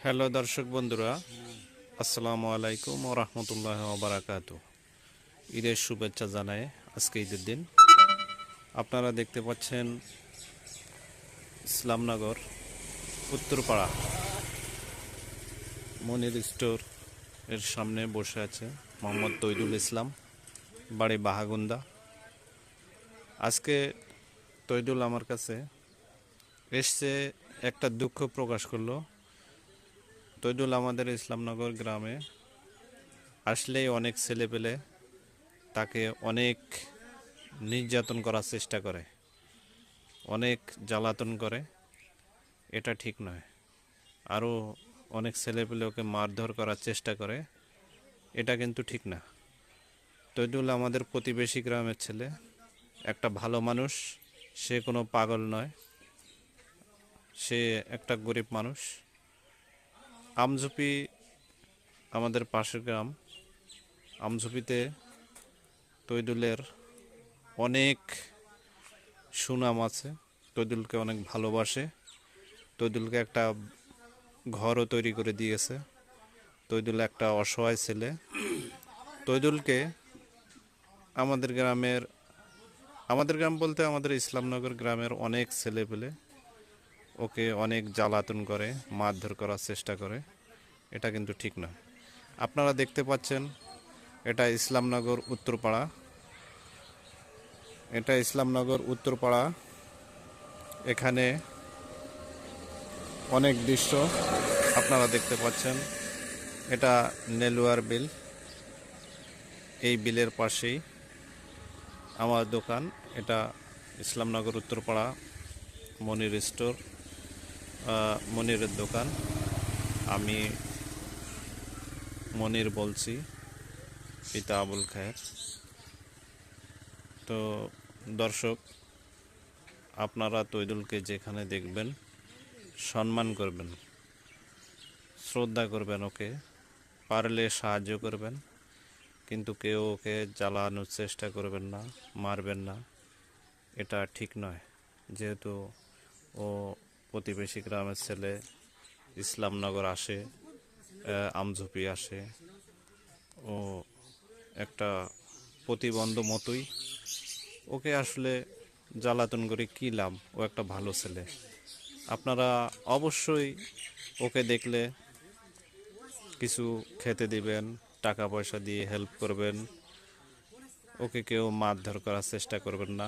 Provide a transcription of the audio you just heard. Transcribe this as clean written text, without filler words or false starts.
Hello দর্শক বন্ধুরা, আসসালামু আলাইকুম ওয়া রাহমাতুল্লাহি ওয়া বারাকাতুহু। ঈদের শুভেচ্ছা জানাই। আজকে ঈদের দিন আপনারা দেখতে পাচ্ছেন ইসলামনগর উত্তরপাড়া মনির স্টোর এর সামনে বসে আছে মোহাম্মদ তৈদুল ইসলাম, বাড়ি বাহাগুন্দা। আজকে তৈদুল আমার কাছে এসছে, একটা দুঃখ প্রকাশ করলো। তৈদুল আমাদের ইসলামনগর গ্রামে আসলেই অনেক ছেলে পেলে তাকে অনেক নির্যাতন করার চেষ্টা করে, অনেক জ্বালাতন করে। এটা ঠিক নয়। আরও অনেক ছেলে পেলে ওকে মারধর করার চেষ্টা করে, এটা কিন্তু ঠিক না। তৈদুল আমাদের প্রতিবেশী গ্রামের ছেলে, একটা ভালো মানুষ। সে কোনো পাগল নয়, সে একটা গরিব মানুষ। আমঝুপি আমাদের পাশের গ্রাম। আমঝুপিতে তৈদুলের অনেক সুনাম আছে, তৈদুলকে অনেক ভালোবাসে। তৈদুলকে একটা ঘরও তৈরি করে দিয়েছে। তৈদুল একটা অসহায় ছেলে। তৈদুলকে আমাদের গ্রাম বলতে আমাদের ইসলামনগর গ্রামের অনেক ছেলে পেলে ওকে অনেক জ্বালাতন করে, মারধর করার চেষ্টা করে। এটা কিন্তু ঠিক না। আপনারা দেখতে পাচ্ছেন এটা ইসলামনগর উত্তরপাড়া। এটা ইসলামনগর উত্তরপাড়া। এখানে অনেক দৃশ্য আপনারা দেখতে পাচ্ছেন। এটা নেলুয়ার বিল। এই বিলের পাশেই আমার দোকান। এটা ইসলামনগর উত্তরপাড়া মনির স্টোর, মনিরের দোকান। আমি মনির বলছি, পিতা আবুল খায়ের। তো দর্শক, আপনারা তৈদুলকে যেখানে দেখবেন সম্মান করবেন, শ্রদ্ধা করবেন, ওকে পারলে সাহায্য করবেন, কিন্তু কেউ ওকে জ্বালানোর চেষ্টা করবেন না, মারবেন না। এটা ঠিক নয়। যেহেতু ও প্রতিবেশী গ্রামের ছেলে, ইসলামনগর আসে, আমঝুপি আসে, ও একটা প্রতিবন্ধ মতোই। ওকে আসলে জ্বালাতন করে কী লাভ? ও একটা ভালো ছেলে। আপনারা অবশ্যই ওকে দেখলে কিছু খেতে দিবেন, টাকা পয়সা দিয়ে হেল্প করবেন। ওকে কেউ মারধর করার চেষ্টা করবেন না।